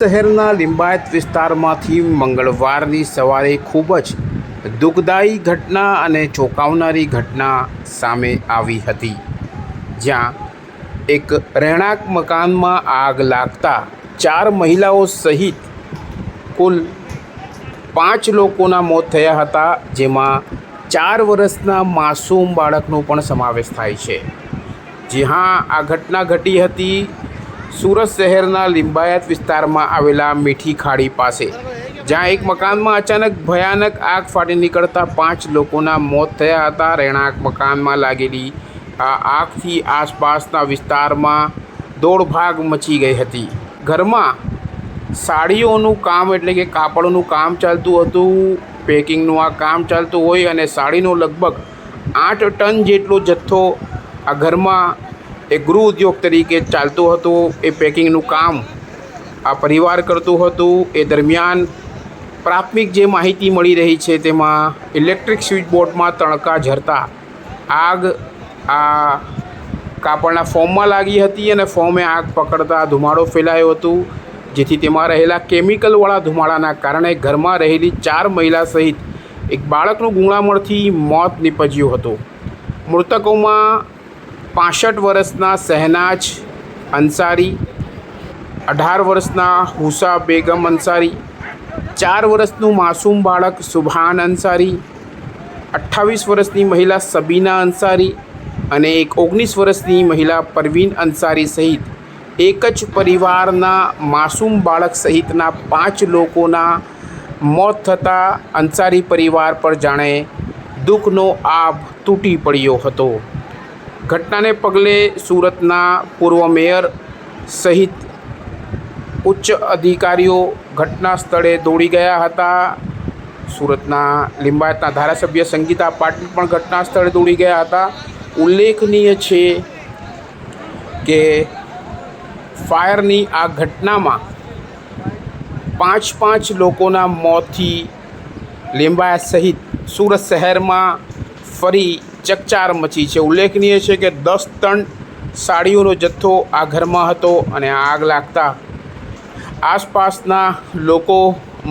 શહેરના લિંબાયત વિસ્તારમાંથી મંગળવારની સવારે ખૂબ જ દુઃખદાયી ઘટના અને ચોંકાવનારી ઘટના સામે આવી હતી, જ્યાં એક રહેણાંક મકાનમાં આગ લાગતા 4 મહિલાઓ સહિત કુલ 5 લોકોના મોત થયા હતા, જેમાં 4 વર્ષના માસૂમ બાળકનો પણ સમાવેશ થાય છે। જી હા, આ ઘટના ઘટી હતી સુરત શહેરના લિંબાયત વિસ્તારમાં આવેલા મીઠી ખાડી પાસે, જ્યાં એક મકાનમાં અચાનક ભયાનક આગ ફાટી નીકળતા 5 લોકોના મોત થયા હતા। રહેણાંક મકાનમાં લાગેલી આ આગથી આસપાસના વિસ્તારમાં દોડભાગ મચી ગઈ હતી। ઘરમાં સાડીઓનું કામ એટલે કે કાપડનું કામ ચાલતું હતું, પેકિંગનું આ કામ ચાલતું હોય અને સાડીનો લગભગ 8 ટન જેટલો જથ્થો આ ઘરમાં એક ગૃહ ઉદ્યોગ તરીકે ચાલતું હતું। એ પેકિંગનું કામ આ પરિવાર કરતું હતું। એ દરમિયાન પ્રાથમિક જે માહિતી મળી રહી છે તેમાં ઇલેક્ટ્રિક સ્વિચ બોર્ડમાં તણકા ઝરતા આગ આ કાપડના ફોર્મમાં લાગી હતી અને ફોર્મે આગ પકડતા ધુમાડો ફેલાયો હતો, જેથી તેમાં રહેલા કેમિકલવાળા ધુમાડાના કારણે ઘરમાં રહેલી 4 મહિલા સહિત એક બાળકનું ગુંગળામણથી મોત નીપજ્યું હતું। મૃતકોમાં 65 વર્ષના શહેનાજ અંસારી, 18 વર્ષના હુસા બેગમ અંસારી, 4 વર્ષનું માસૂમ બાળક સુભાન અંસારી, 28 વર્ષની મહિલા સબીના અંસારી અને એક 19 વર્ષની મહિલા પરવીન અંસારી સહિત એક જ પરિવારના માસૂમ બાળક સહિતના 5 લોકોના મોત થતાં અંસારી પરિવાર પર જાણે દુઃખનો આભ તૂટી પડ્યો હતો। ઘટનાને પગલે સુરતના પૂર્વ મેયર સહિત ઉચ્ચ અધિકારીઓ ઘટના સ્થળે દોડી ગયા હતા। સુરતના લિંબાયતના ધારાસભ્ય સંગીતા પાટીલ પણ ઘટના સ્થળે દોડી ગયા હતા। ઉલ્લેખનીય છે કે ફાયરની આ ઘટનામાં 5 લોકોના મોતથી લિંબાયત સહિત સુરત શહેરમાં ફરી ચકચાર મચી છે। ઉલ્લેખનીય છે કે 10 ટન સાડીઓનો જથ્થો આ ઘરમાં હતો અને આગ લાગતા આસપાસના લોકો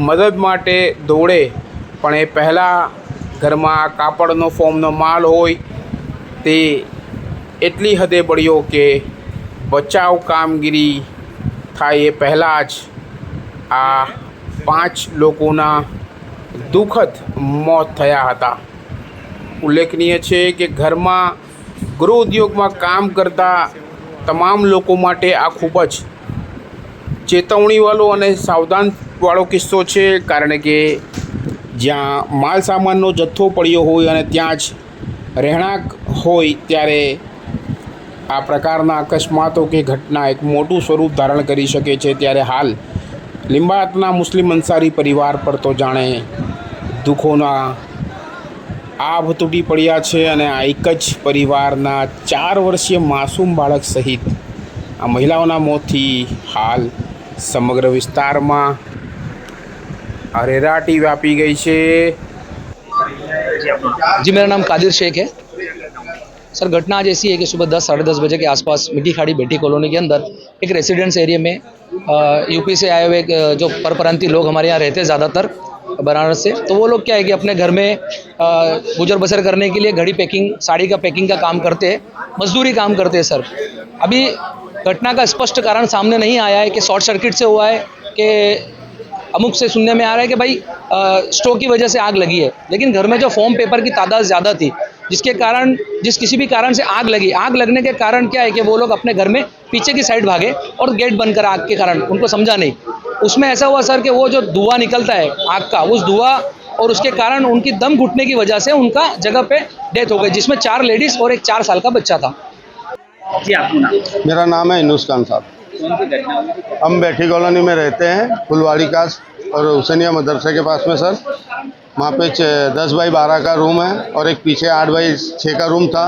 મદદ માટે દોડે, પણ એ પહેલાં ઘરમાં કાપડનો ફોર્મનો માલ હોય તે એટલી હદે બળ્યો કે બચાવ કામગીરી થાય એ પહેલાં જ આ 5 લોકોના દુઃખદ મોત થયા હતા। ઉલ્લેખનીય છે કે ઘરમાં ગૃહ ઉદ્યોગમાં કામ કરતા તમામ લોકો માટે આ ખૂબ જ ચેતવણીવાળો અને સાવધાનવાળો કિસ્સો છે, કારણ કે જ્યાં માલ સામાનનો જથ્થો પડ્યો હોય અને ત્યાં જ રહેણાંક હોય ત્યારે આ પ્રકારના અકસ્માતો કે ઘટના એક મોટું સ્વરૂપ ધારણ કરી શકે છે। ત્યારે હાલ લિંબાયતના મુસ્લિમ અંસારી પરિવાર પર તો જાણે દુઃખોના આભ તૂટી પડ્યા છે અને આ એક જ પરિવારના 4 વર્ષીય માસૂમ બાળક સહિત આ મહિલાઓના મોતથી હાલ સમગ્ર વિસ્તારમાં અરેરાટી વ્યાપી ગઈ છે। जी, मेरा नाम कादिर शेख है सर। घटना आज ऐसी है कि सुबह 10 साढ़े 10 बजे के आसपास मीठी खाड़ी बेटी कॉलोनी के अंदर एक रेसिडेंस एरिया में यूपी से आए हुए जो परप्रांतीय लोग हमारे यहाँ रहते हैं ज़्यादातर बनारस से, तो वो लोग क्या है कि अपने घर में गुजर बसर करने के लिए घड़ी पैकिंग, साड़ी का पैकिंग का काम करते हैं, मजदूरी काम करते हैं सर। अभी घटना का स्पष्ट कारण सामने नहीं आया है कि शॉर्ट सर्किट से हुआ है कि अमुक से सुनने में आ रहा है कि भाई स्टोव की वजह से आग लगी है, लेकिन घर में जो फॉर्म पेपर की तादाद ज़्यादा थी, जिसके कारण किसी भी कारण से आग लगी। आग लगने के कारण क्या है कि वो लोग अपने घर में पीछे की साइड भागे और गेट बंद करा आग के कारण, उनको समझा नहीं। उसमें ऐसा हुआ सर कि वो जो धुआं निकलता है आग का, उस धुआं और उसके कारण उनकी दम घुटने की वजह से उनका जगह पे डेथ हो गई, जिसमें 4 लेडीज़ और एक 4 साल का बच्चा था। जी, आपका नाम? मेरा नाम है इनूस खान साहब। कौन सी घटना हुई? हम बैठी कॉलोनी में रहते हैं, फुलवाड़ी का और हुसैनिया मदरसे के पास में सर। वहाँ पे 10 बाई 12 का रूम है और एक पीछे 8 बाई 6 का रूम था।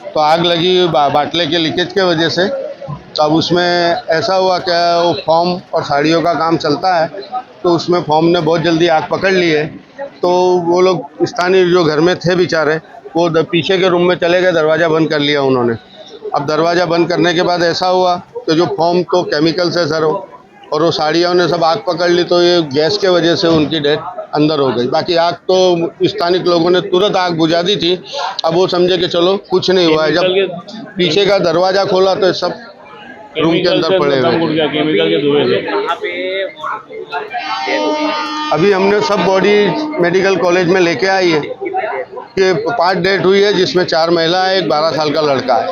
तो आग लगी बाटले के लीकेज के वजह से। तो अब उसमें ऐसा हुआ कि वो फॉर्म और साड़ियों का काम चलता है, तो उसमें फॉर्म ने बहुत जल्दी आग पकड़ ली है। तो वो लोग स्थानीय जो घर में थे बेचारे, वो पीछे के रूम में चले गए, दरवाज़ा बंद कर लिया उन्होंने। अब दरवाज़ा बंद करने के बाद ऐसा हुआ कि जो फॉर्म तो केमिकल से सर और वो साड़ियों ने सब आग पकड़ ली, तो ये गैस के वजह से उनकी डेथ अंदर हो गई। बाकी आग तो स्थानिक लोगों ने तुरंत आग बुझा दी थी। अब वो समझे कि चलो कुछ नहीं हुआ है। जब पीछे का दरवाजा खोला तो सब रूम के अंदर पड़े हुए। केमिकल के धुएं से। कहाँ पे अभी हमने सब बॉडी मेडिकल कॉलेज में लेके आई है कि 5 डेथ हुई है, जिसमें 4 महिला है, एक 12 साल का लड़का है।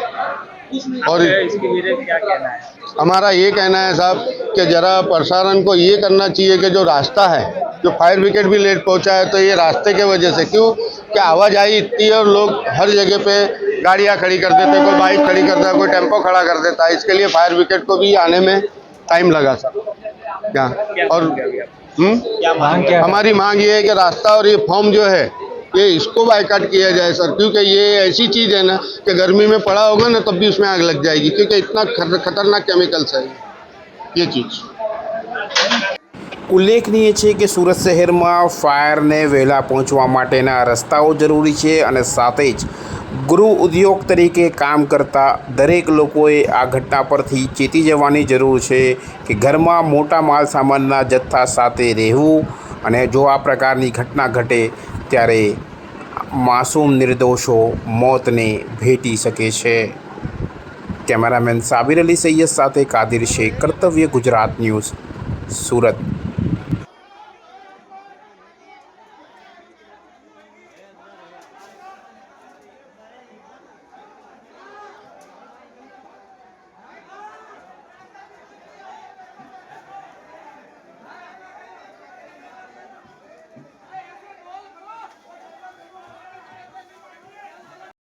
और इसके लिए क्या कहना है? हमारा ये कहना है साहब कि ज़रा प्रशासन को ये करना चाहिए कि जो रास्ता है, जो फायर ब्रिगेड भी लेट पहुंचा है, तो ये रास्ते के वजह से क्यों कि आवाजाही इतनी है और लोग हर जगह पे गाड़ियां खड़ी कर देते हैं, कोई बाइक खड़ी करता है, कोई टेम्पो खड़ा कर देता है। इसके लिए फायर ब्रिगेड को भी आने में टाइम लगा सर। क्या और हमारी मांग ये है कि रास्ता और ये फॉर्म जो है ये इसको बाइकाट किया जाए सर, क्योंकि ये ऐसी चीज़ है ना कि गर्मी में पड़ा होगा ना तब भी उसमें आग लग जाएगी, क्योंकि इतना खतरनाक केमिकल्स है ये चीज़। ઉલ્લેખનીય છે કે સુરત શહેરમાં ફાયરને વહેલા પહોંચવા માટેના રસ્તાઓ જરૂરી છે અને સાથે જ ગૃહ ઉદ્યોગ તરીકે કામ કરતા દરેક લોકોએ આ ઘટના પરથી ચેતી જવાની જરૂર છે કે ઘરમાં મોટા માલ સામાનના જથ્થા સાથે રહેવું, અને જો આ પ્રકારની ઘટના ઘટે ત્યારે માસૂમ નિર્દોષો મોતને ભેટી શકે છે। કેમેરામેન સાબિર અલી સૈયદ સાથે કાદિર શેખ, કર્તવ્ય ગુજરાત ન્યૂઝ, સુરત।